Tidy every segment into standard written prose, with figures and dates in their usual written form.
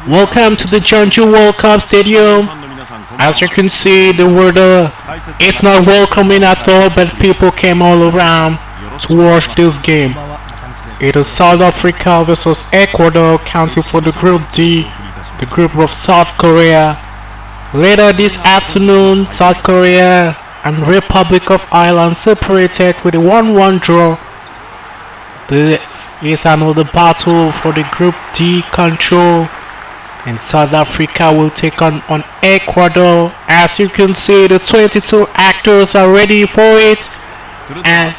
Welcome to the Jeonju World Cup Stadium. As you can see, the weather is not welcoming at all, but people came all around to watch this game. It is South Africa versus Ecuador, counting for the Group D, the group of South Korea. Later this afternoon, South Korea and Republic of Ireland separated with a 1-1 draw. This is another battle for the Group D control, and South Africa will take on Ecuador. As you can see, the 22 actors are ready for it, and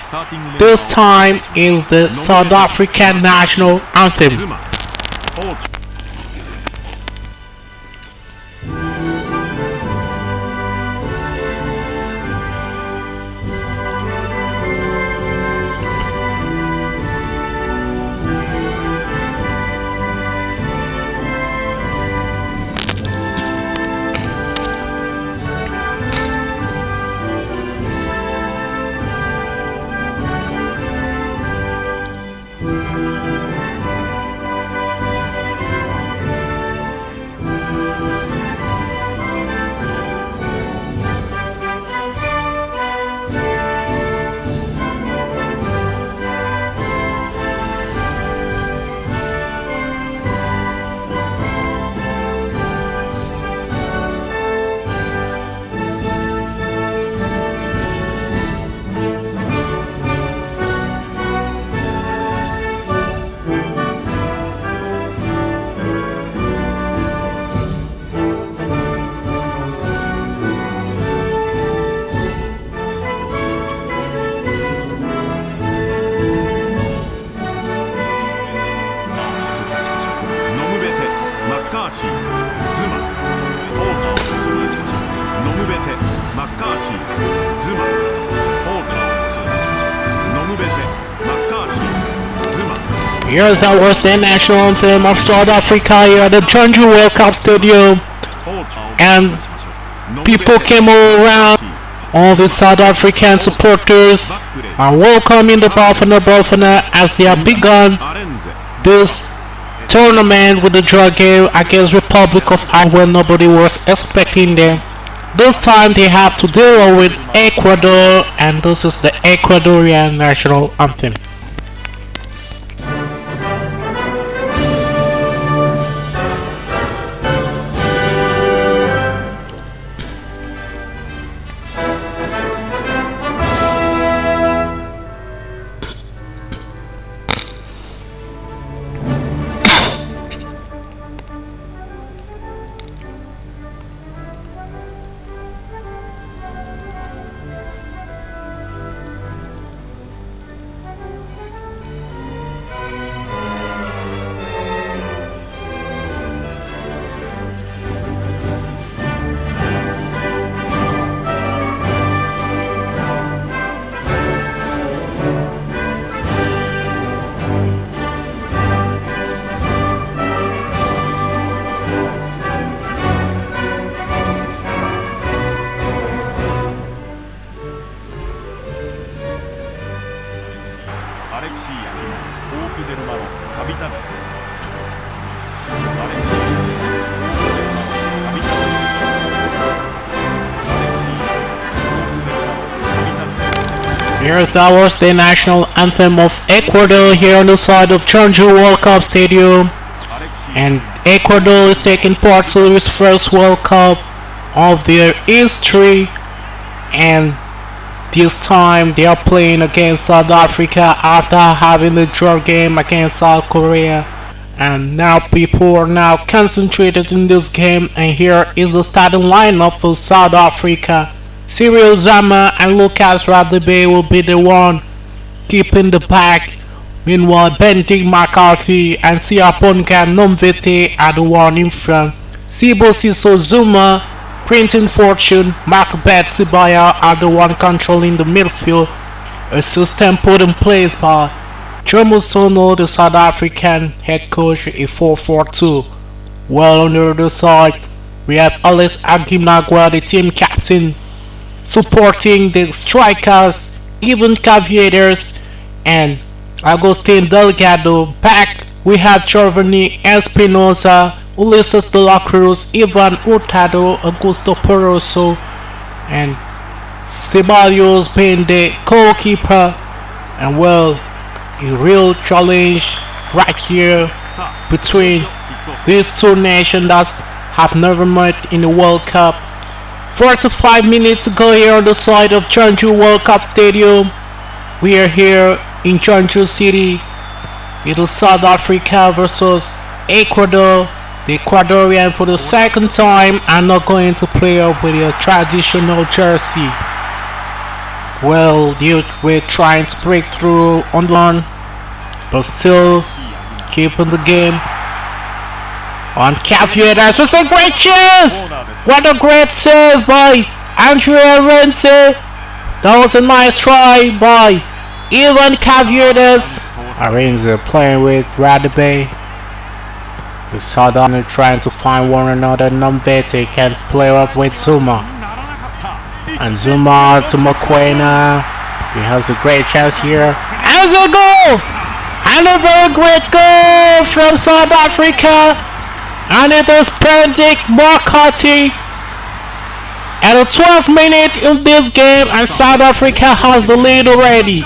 this time is the South African national anthem. マッカーシー、ズマ、包丁を通じ、ノムベテ、マッカーシー、ズマ。Here's our state national anthem of South Africa here at the Jeonju World Cup Stadium, and people came all around. All the South African supporters are welcoming the Bafana as they have begun this tournament with the draw game against Republic of Ireland when nobody was expecting them. This time they have to deal with Ecuador, and this is the Ecuadorian national anthem. Here's our state national anthem of Ecuador here on the side of Jeonju World Cup Stadium, and Ecuador is taking part to its first World Cup of their history, and this time they are playing against South Africa after having the draw game against South Korea. And now people are now concentrated in this game, and here is the starting lineup for South Africa. Cyril Zama and Lucas Radebe will be the one keeping the pack. Meanwhile, Benedict McCarthy and Siaponga Nomvete are the one in front. Sibo Siso Zuma, Quentin Fortune, Macbeth Sibaya are the one controlling the midfield. A system put in place by Jomo Sono, the South African head coach, a 4-4-2. Well, on the other side, we have Alex Agimnagwa, the team captain, supporting the strikers, even Caviators, and Agustin Delgado. Back we have Giovanni Espinosa Ulises de la Cruz, Ivan Hurtado, Augusto Peroso, and Ceballos being the goalkeeper. And well, a real challenge right here between these two nations that have never met in the World Cup. 45 minutes to go here on the side of Jeonju World Cup Stadium. We are here in Jeonju City. It is South Africa versus Ecuador. The Ecuadorian for the second time are not going to play up with a traditional jersey. Well, we're trying to break through on the run, but still keeping the game. On Caviadas with a great chance! What a great save by Andrea Rense! That was a nice try by Ivan Caviadas. Arenze playing with Radabe. The Southern trying to find one another. Numbete can play up with Zuma. And Zuma to Mokoena. He has a great chance here. And a goal! And a very great goal from South Africa. And it is Benedict McCarthy. At the 12th minute in this game, and South Africa has the lead already.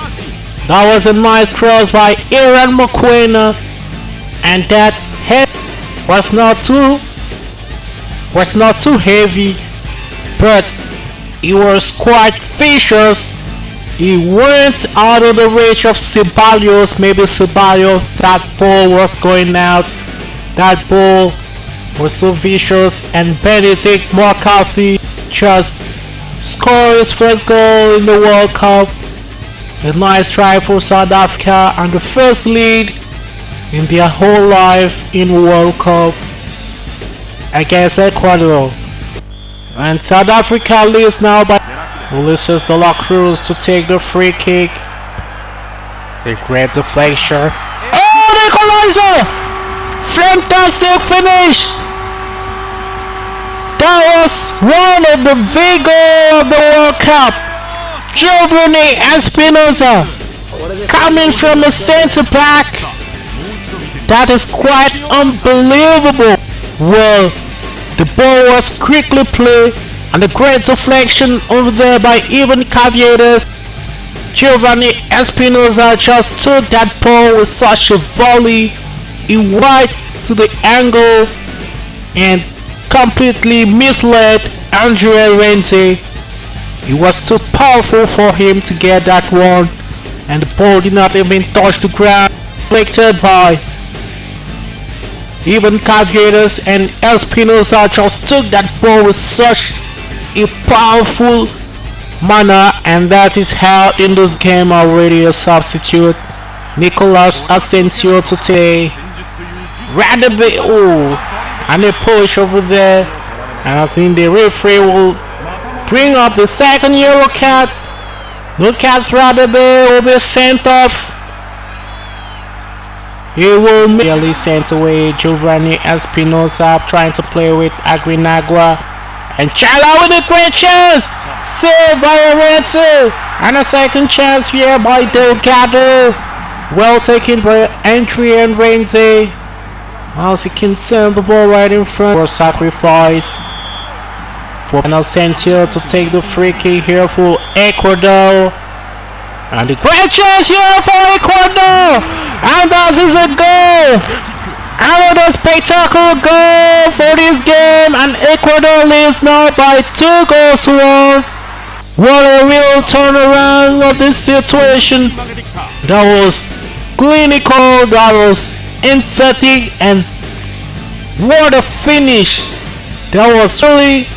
That was a nice cross by Aaron Mokoena. And that head was not too heavy, but it was quite vicious. He went out of the reach of Ceballos. Maybe Ceballos, that ball was going out. That ball was so vicious, and Benedict McCarthy just scored his first goal in the World Cup. A nice try for South Africa and the first lead in their whole life in World Cup against Ecuador. And South Africa leads now by Ulises de la Cruz to take the free kick. A great deflection. Oh, the equalizer! Fantastic finish! That was one of the big goals of the World Cup. Giovanni Espinosa coming from the centre back. That is quite unbelievable. Well, the ball was quickly played and a great deflection over there by Ivan Caviadas. Giovanni Espinosa just took that ball with such a volley. He went to the angle and completely misled Andrea Rense. It was too powerful for him to get that one, and the ball did not even touch the ground. Deflected by Ivan Caviadas, and Espinosa just took that ball with such a powerful manner, and that is how in this game already a substitute Nicolas Asensio to take Radabe. Oh, and a push over there, and I think the referee will bring up the second yellow card. Lucas Radabe will be sent off. He will merely sent away. Giovanni Espinosa trying to play with Aguinagua, and Chala with a great chance. Saved by Arenze, and a second chance here by Delgado. Well taken by Andrea Rense. As he can send the ball right in front for sacrifice for Asensio to take the free kick here for Ecuador. And the great chance here for Ecuador, and that is a goal. Another spectacular goal for this game, and Ecuador leads now by 2 goals to 1. What a real turnaround of this situation. That was clinical, that was emphatic, and what a finish. That was really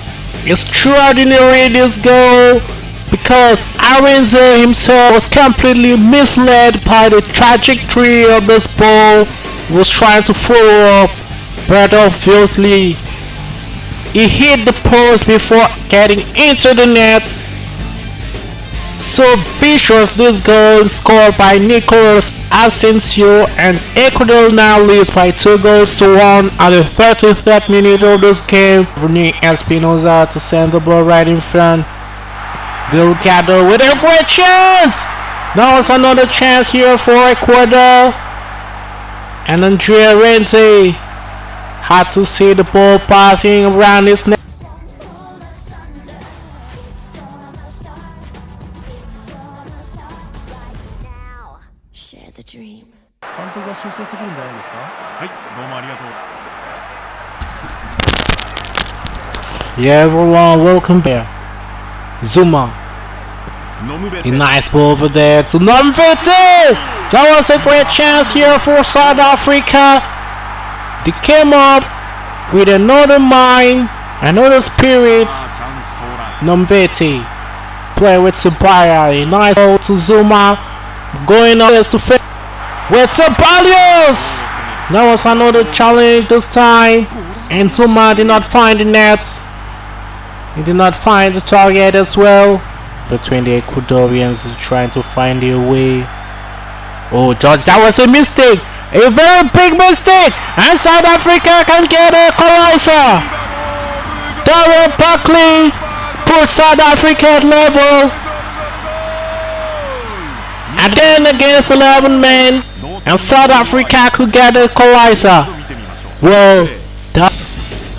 extraordinary, this goal, because Arenze himself was completely misled by the trajectory of this ball. He was trying to follow up, but obviously he hit the post before getting into the net. So vicious, this goal scored by Nicolas Asensio, and Ecuador now leads by 2 goals to 1 at the 33rd minute of this game. Giovanni Espinosa to send the ball right in front. Delgado with a great chance. Now it's another chance here for Ecuador, and Andrea Rense Had to see the ball passing around his neck. Share the dream. 監督が出走してくるんじゃないですか。はい、どうもありがとう。 Yeah, everyone, welcome here. Zuma. ノムベ A テ nice ball over there to number 50. That was a great chance here for South Africa. They came up with another mind, another spirit. チャンス到来。 Nombeti play with Sabaya. A nice ball to Zuma. Going on to face with Sabalios. That was another challenge this time. And Zuma did not find the nets. He did not find the target as well. Between the Ecuadorians trying to find their way. Oh, George, that was a mistake. A very big mistake. And South Africa can get a equalizer. Darren Buckley put South Africa at level. And then against 11 men. And South Africa could get a equalizer. 見てみましょう。 Well, that's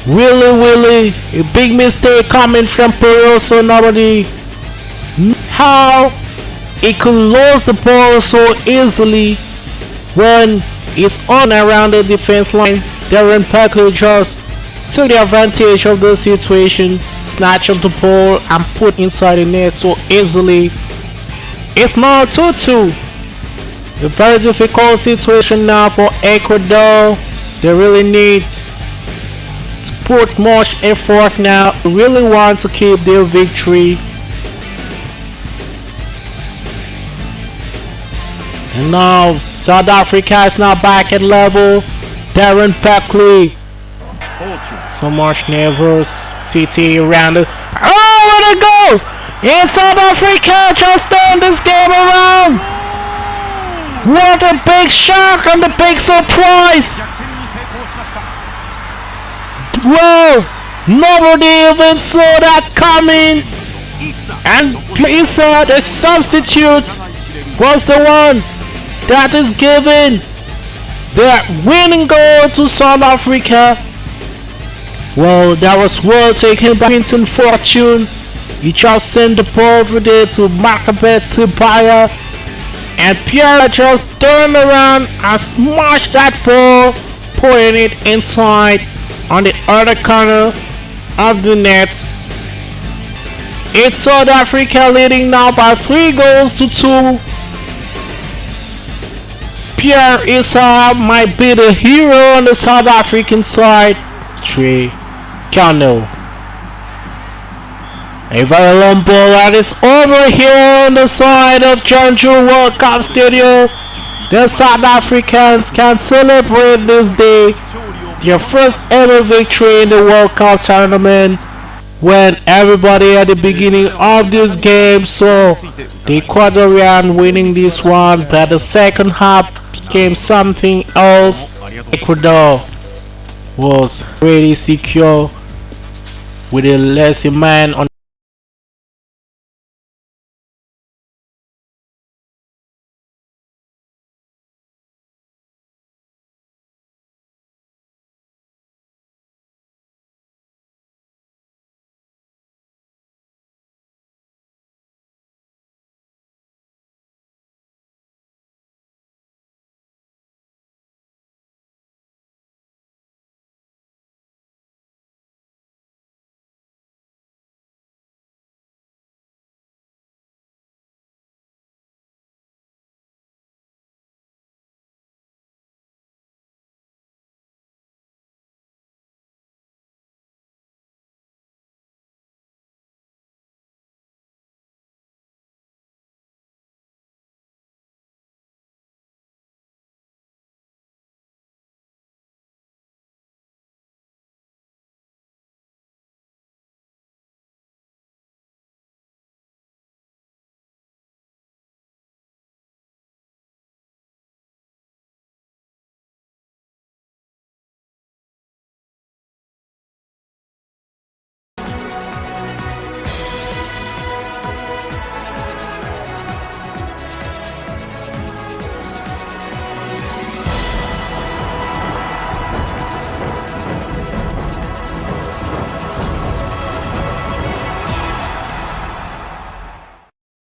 really a big mistake coming from Peroso. Nobody knew how he could lose the ball so easily when it's on around the defense line. Darren Parker just took the advantage of the situation, snatched up the ball and put inside the net so easily. It's now 2-2. A very difficult situation now for Ecuador. They really need to put much effort now. They really want to keep their victory. And now South Africa is now back at level. Darren Buckley. So much nervosity around it. Oh, what a goal! And South Africa just turned this game around. What a big shock and a big surprise! 逆転に成功しました。 Whoa! Nobody even saw that coming! イッサ And Lisa, the substitute, was the one that is giving the winning goal to South Africa. Well, that was well taken by Hinton Fortune. He just sent the ball over there to Macabeth Sibaya. And Pierre just turned around and smashed that ball, putting it inside on the other corner of the net. It's South Africa leading now by 3-2. Pierre Issa might be the hero on the South African side. 3 Kano. A very long ball and it's over here on the side of Jeonju World Cup Stadium. The South Africans can celebrate this day, their first ever victory in the World Cup tournament, when everybody at the beginning of this game saw the Ecuadorian winning this one, but the second half became something else. Ecuador was really secure with a lesser man on